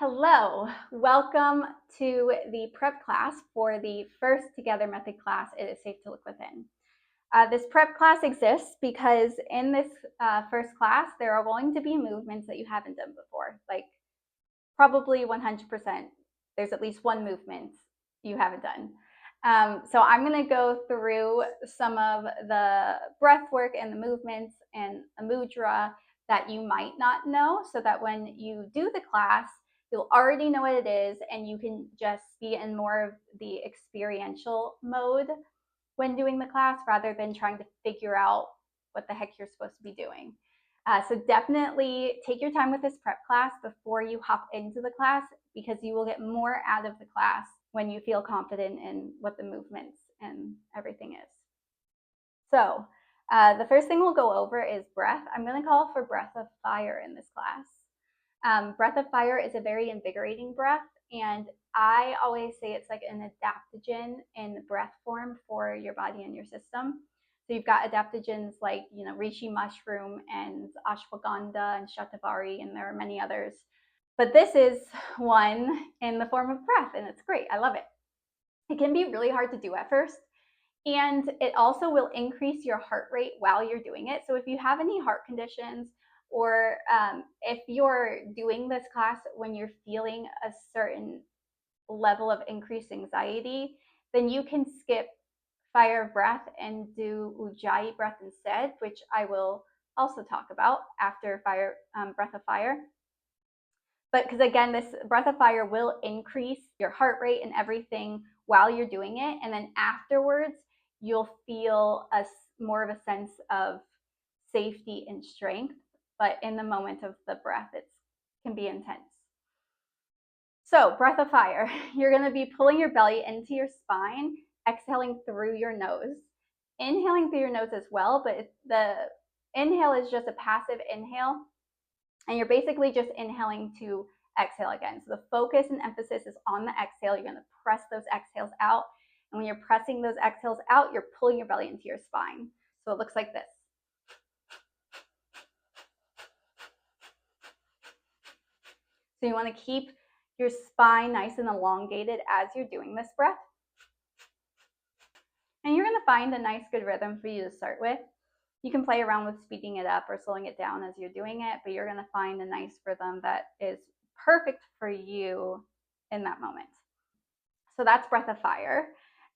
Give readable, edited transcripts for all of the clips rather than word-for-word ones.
Hello, welcome to the prep class for the first Together Method class, It is Safe to Look Within. This prep class exists because in this first class, there are going to be movements that you haven't done before, like probably 100%. There's at least one movement you haven't done. So I'm going to go through some of the breath work and the movements and a mudra that you might not know, so that when you do the class, you'll already know what it is and you can just be in more of the experiential mode when doing the class rather than trying to figure out what the heck you're supposed to be doing. So definitely take your time with this prep class before you hop into the class, because you will get more out of the class when you feel confident in what the movements and everything is. So the first thing we'll go over is breath. I'm going to call for breath of fire in this class. Breath of fire is a very invigorating breath, and I always say it's like an adaptogen in breath form for your body and your system. So you've got adaptogens like, reishi mushroom and ashwagandha and shatavari, and there are many others. But this is one in the form of breath, and it's great. I love it. It can be really hard to do at first, and it also will increase your heart rate while you're doing it. So if you have any heart conditions, or if you're doing this class when you're feeling a certain level of increased anxiety, then you can skip fire breath and do ujjayi breath instead, which I will also talk about after breath of fire. But because again, this breath of fire will increase your heart rate and everything while you're doing it. And then afterwards, you'll feel more of a sense of safety and strength. But in the moment of the breath, it can be intense. So breath of fire, you're going to be pulling your belly into your spine, exhaling through your nose, inhaling through your nose as well, but the inhale is just a passive inhale, and you're basically just inhaling to exhale again. So the focus and emphasis is on the exhale. You're going to press those exhales out, and when you're pressing those exhales out, you're pulling your belly into your spine. So it looks like this. So you want to keep your spine nice and elongated as you're doing this breath. And you're going to find a nice good rhythm for you to start with. You can play around with speeding it up or slowing it down as you're doing it, but you're going to find a nice rhythm that is perfect for you in that moment. So that's breath of fire.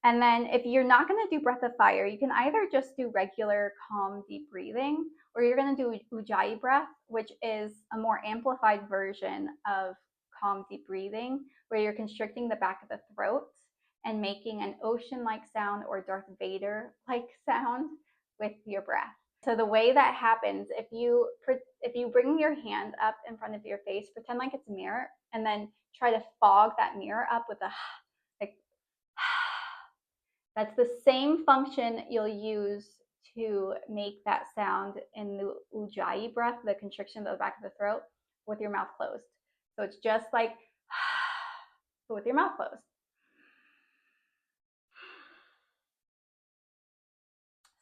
And then if you're not going to do breath of fire, you can either just do regular calm deep breathing, or you're going to do ujjayi breath, which is a more amplified version of calm deep breathing, where you're constricting the back of the throat and making an ocean-like sound or Darth Vader-like sound with your breath. So the way that happens, if you bring your hand up in front of your face, pretend like it's a mirror, and then try to fog that mirror up with a like. That's the same function you'll use to make that sound in the ujjayi breath, the constriction of the back of the throat, with your mouth closed. So it's just like but with your mouth closed.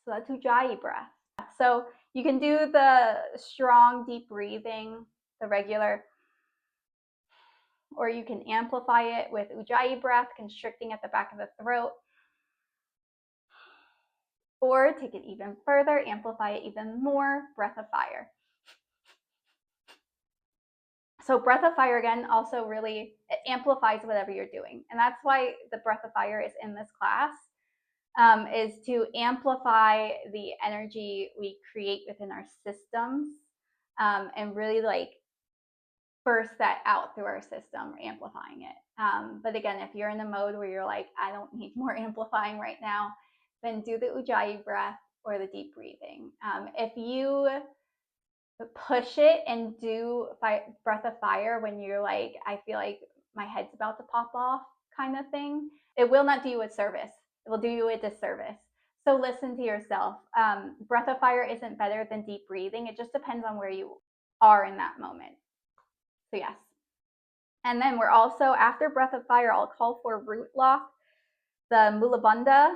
So that's ujjayi breath. So you can do the strong, deep breathing, the regular, or you can amplify it with ujjayi breath, constricting at the back of the throat. Or take it even further, amplify it even more, breath of fire. So breath of fire, again, also really amplifies whatever you're doing. And that's why the breath of fire is in this class, is to amplify the energy we create within our systems, and really like burst that out through our system, amplifying it. But again, if you're in a mode where you're like, I don't need more amplifying right now, then do the ujjayi breath or the deep breathing. If you push it and do breath of fire when you're like, I feel like my head's about to pop off kind of thing, it will not do you a service. It will do you a disservice. So listen to yourself. Breath of fire isn't better than deep breathing. It just depends on where you are in that moment. So yes. And then we're also, after breath of fire, I'll call for root lock, the Mula Bandha,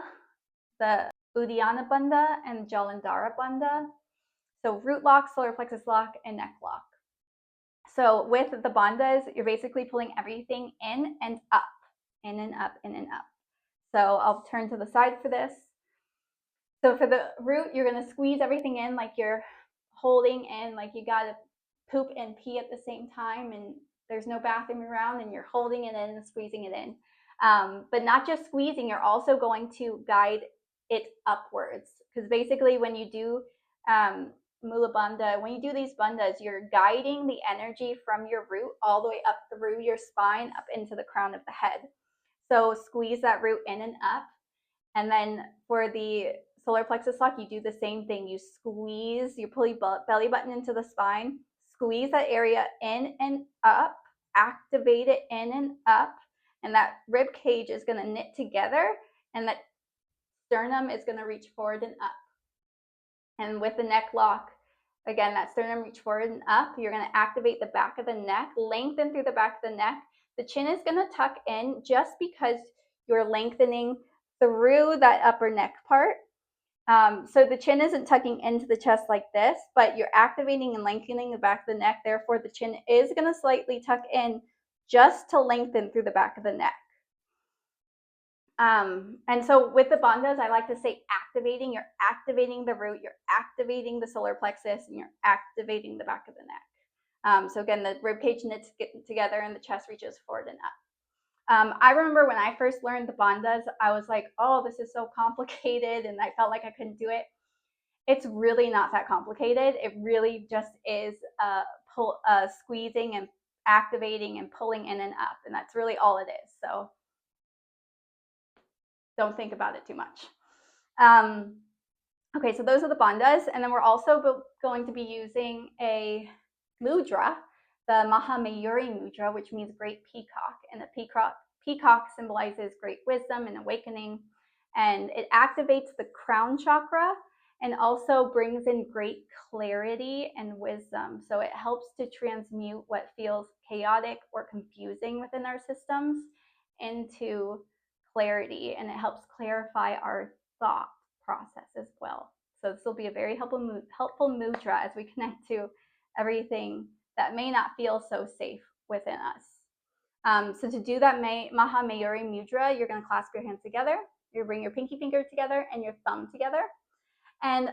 the Uddiyana Bandha, and Jalandhara Bandha. So root lock, solar plexus lock, and neck lock. So with the bandhas, you're basically pulling everything in and up, in and up, in and up. So I'll turn to the side for this. So for the root, you're gonna squeeze everything in like you're holding in, like you gotta poop and pee at the same time, and there's no bathroom around, and you're holding it in and squeezing it in. But not just squeezing, you're also going to guide it upwards. Because basically, when you do Mula Bandha, when you do these bandhas, you're guiding the energy from your root all the way up through your spine, up into the crown of the head. So squeeze that root in and up. And then for the solar plexus lock, you do the same thing. You squeeze, you pull your belly button into the spine, squeeze that area in and up, activate it in and up, and that rib cage is going to knit together, and that sternum is going to reach forward and up. And with the neck lock, again, that sternum reach forward and up, you're going to activate the back of the neck, lengthen through the back of the neck. The chin is going to tuck in just because you're lengthening through that upper neck part. So the chin isn't tucking into the chest like this, but you're activating and lengthening the back of the neck. Therefore, the chin is going to slightly tuck in just to lengthen through the back of the neck. And so with the bandhas, I like to say activating. You're activating the root, you're activating the solar plexus, and you're activating the back of the neck. So again, the rib cage knits together and the chest reaches forward and up. I remember when I first learned the bandhas, I was like, oh, this is so complicated, and I felt like I couldn't do it. It's really not that complicated. It really just is squeezing and activating and pulling in and up, and that's really all it is. So don't think about it too much. Okay, so those are the bandhas, and then we're also going to be using a mudra, the Mahamayuri mudra, which means great peacock, and the peacock symbolizes great wisdom and awakening, and it activates the crown chakra and also brings in great clarity and wisdom. So it helps to transmute what feels chaotic or confusing within our systems into clarity, and it helps clarify our thought process as well. So this will be a very helpful mudra as we connect to everything that may not feel so safe within us. So to do that Mahamayuri mudra, you're going to clasp your hands together. You bring your pinky finger together and your thumb together. And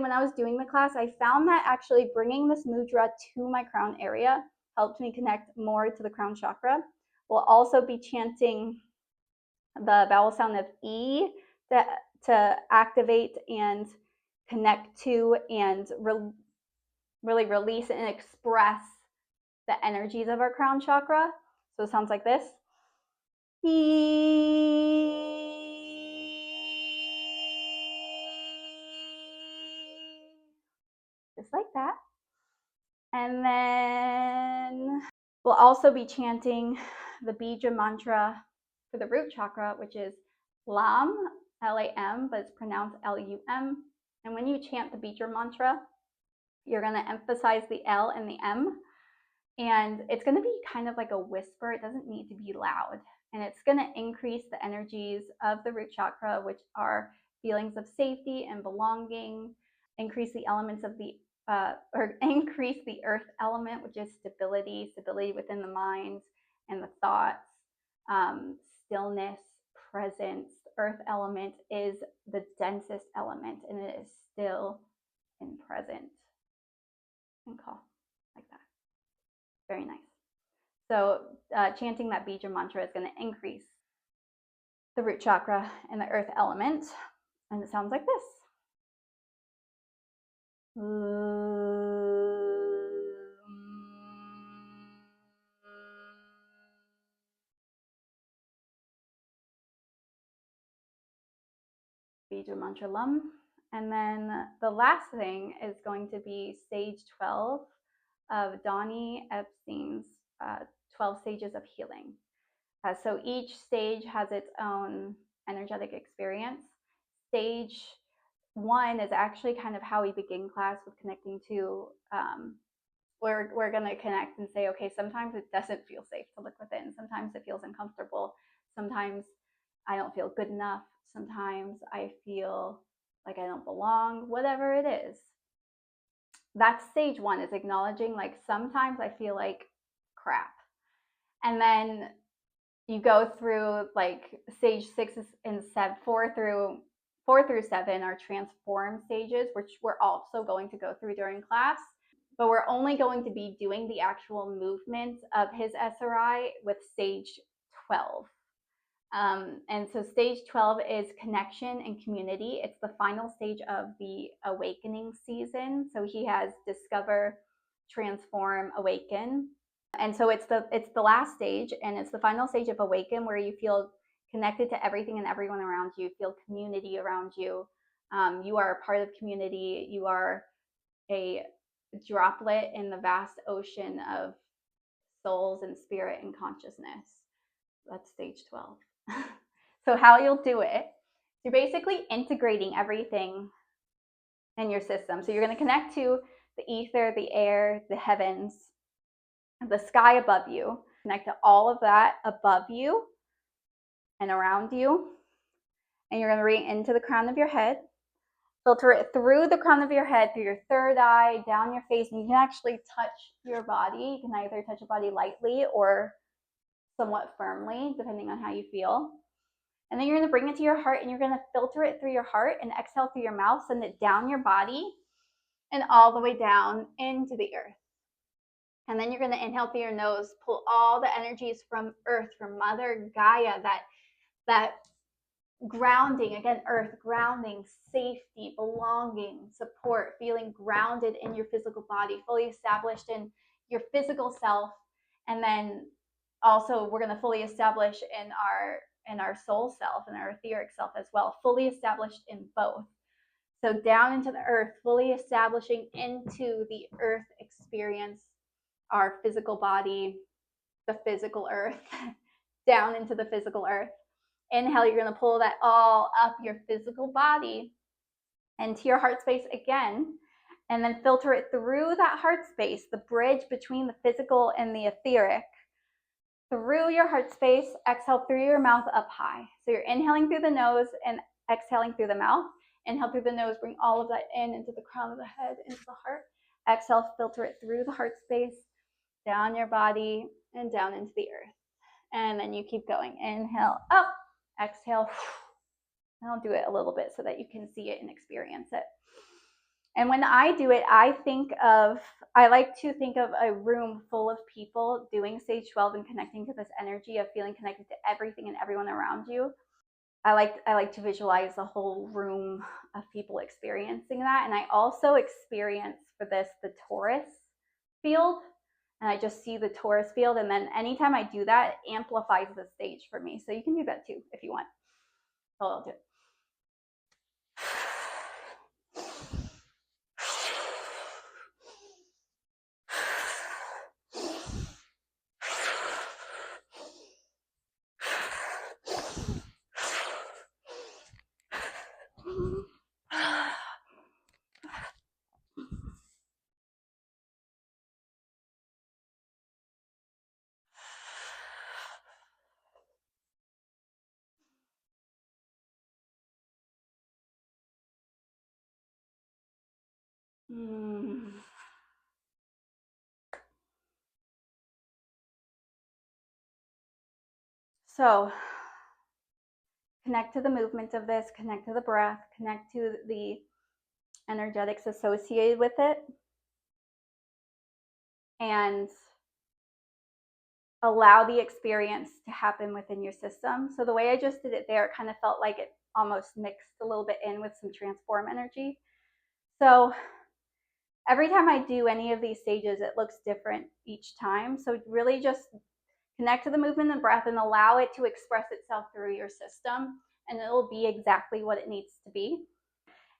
when I was doing the class, I found that actually bringing this mudra to my crown area helped me connect more to the crown chakra. We'll also be chanting the vowel sound of E to activate and connect to and really release and express the energies of our crown chakra. So it sounds like this. Just like that. And then we'll also be chanting the bija mantra for the root chakra, which is Lam, L-A-M, but it's pronounced L-U-M. And when you chant the bija mantra, you're going to emphasize the L and the M. And it's going to be kind of like a whisper. It doesn't need to be loud. And it's going to increase the energies of the root chakra, which are feelings of safety and belonging, increase the elements of the or increase the earth element, which is stability within the mind and the thoughts, stillness, presence. The earth element is the densest element, and it is still and present and calm, like that. Very nice. So chanting that bija mantra is going to increase the root chakra and the earth element, and it sounds like this. Bija mantra Lam. And then the last thing is going to be stage 12 of Donnie Epstein's 12 stages of healing. So each stage has its own energetic experience. Stage 1 is actually kind of how we begin class with connecting to, we're going to connect and say, okay, sometimes it doesn't feel safe to look within. Sometimes it feels uncomfortable. Sometimes I don't feel good enough. Sometimes I feel like I don't belong, whatever it is. That's stage one, is acknowledging like sometimes I feel like crap. And then you go through like stage 6 and 7, 4 through 7 are transform stages, which we're also going to go through during class. But we're only going to be doing the actual movements of his SRI with stage 12. And so stage 12 is connection and community. It's the final stage of the awakening season. So he has discover, transform, awaken. And so it's the last stage, and it's the final stage of awaken, where you feel connected to everything and everyone around you, feel community around you. You are a part of community. You are a droplet in the vast ocean of souls and spirit and consciousness. That's stage 12. So how you'll do it, you're basically integrating everything in your system. So you're going to connect to the ether, the air, the heavens, the sky above you. Connect to all of that above you and around you. And you're going to bring it into the crown of your head. Filter it through the crown of your head, through your third eye, down your face. And you can actually touch your body. You can either touch your body lightly or somewhat firmly, depending on how you feel. And then you're going to bring it to your heart, and you're going to filter it through your heart and exhale through your mouth. Send it down your body and all the way down into the earth. And then you're going to inhale through your nose, pull all the energies from earth, from Mother Gaia, that grounding, again, earth, grounding, safety, belonging, support, feeling grounded in your physical body, fully established in your physical self. And then also we're going to fully establish in our soul self and our etheric self as well, fully established in both. So down into the earth, fully establishing into the earth experience, our physical body, the physical earth, down into the physical earth. Inhale, you're going to pull that all up your physical body into your heart space again, and then filter it through that heart space, the bridge between the physical and the etheric, through your heart space. Exhale through your mouth up high. So you're inhaling through the nose and exhaling through the mouth. Inhale through the nose, bring all of that in into the crown of the head, into the heart. Exhale, filter it through the heart space, down your body, and down into the earth. And then you keep going. Inhale up, exhale. And I'll do it a little bit so that you can see it and experience it. And when I do it, I like to think of a room full of people doing stage 12 and connecting to this energy of feeling connected to everything and everyone around you. I like to visualize the whole room of people experiencing that. And I also experience for this the Taurus field. And I just see the Taurus field. And then anytime I do that, it amplifies the stage for me. So you can do that too if you want. So I'll do it. So connect to the movement of this, connect to the breath, connect to the energetics associated with it, and allow the experience to happen within your system. So the way I just did it there, it kind of felt like it almost mixed a little bit in with some transform energy. So every time I do any of these stages, it looks different each time. So really just connect to the movement and breath and allow it to express itself through your system, and it'll be exactly what it needs to be.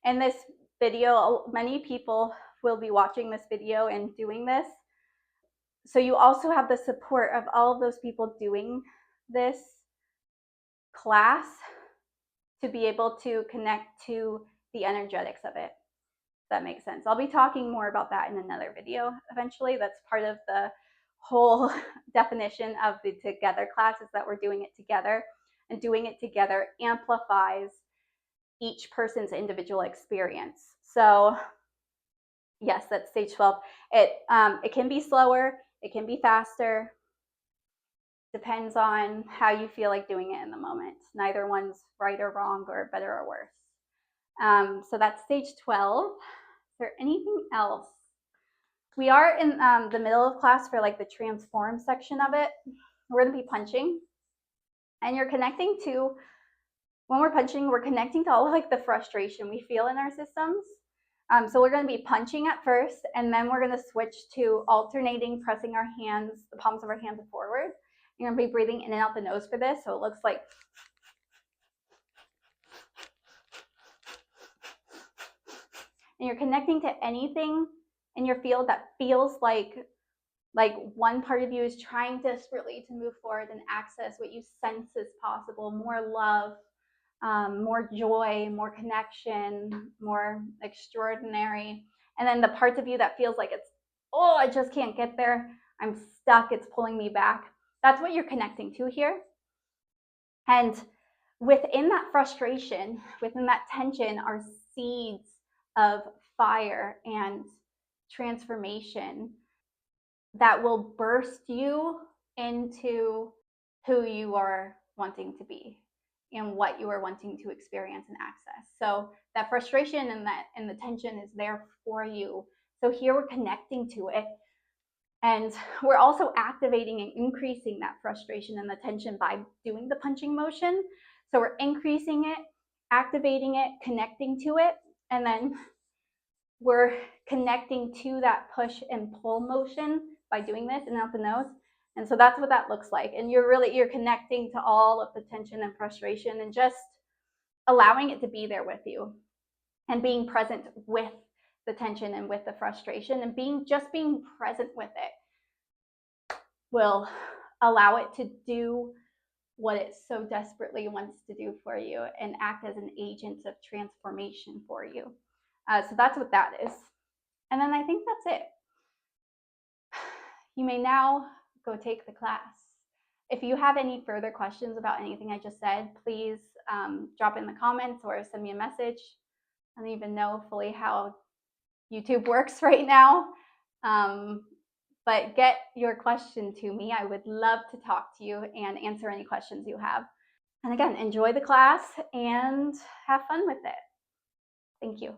In this video, many people will be watching this video and doing this. So you also have the support of all of those people doing this class to be able to connect to the energetics of it. If that makes sense. I'll be talking more about that in another video eventually. That's part of the whole definition of the together class, is that we're doing it together, and doing it together amplifies each person's individual experience. So Yes, that's stage 12. It can be slower, it can be faster, depends on how you feel like doing it in the moment. Neither one's right or wrong or better or worse. So that's stage 12. Is there anything else? We are in the middle of class for like the transform section of it. We're going to be punching, and you're connecting to, when we're punching, we're connecting to all of like the frustration we feel in our systems. So we're going to be punching at first, and then we're going to switch to alternating, pressing our hands, the palms of our hands forward. You're going to be breathing in and out the nose for this. So it looks like, and you're connecting to anything in your field that feels like one part of you is trying desperately to move forward and access what you sense is possible, more love, more joy, more connection, more extraordinary. And then the parts of you that feels like it's, oh, I just can't get there, I'm stuck, it's pulling me back. That's what you're connecting to here. And within that frustration, within that tension, are seeds of fire and transformation that will burst you into who you are wanting to be and what you are wanting to experience and access. So that frustration and the tension is there for you. So here we're connecting to it, and we're also activating and increasing that frustration and the tension by doing the punching motion. So we're increasing it, activating it, connecting to it, and then we're connecting to that push and pull motion by doing this and out the nose. And so that's what that looks like. And you're connecting to all of the tension and frustration and just allowing it to be there with you and being present with the tension and with the frustration, and being present with it will allow it to do what it so desperately wants to do for you and act as an agent of transformation for you. So that's what that is. And then I think that's it. You may now go take the class. If you have any further questions about anything I just said, please drop in the comments or send me a message. I don't even know fully how YouTube works right now, but get your question to me. I would love to talk to you and answer any questions you have. And again, enjoy the class and have fun with it. Thank you.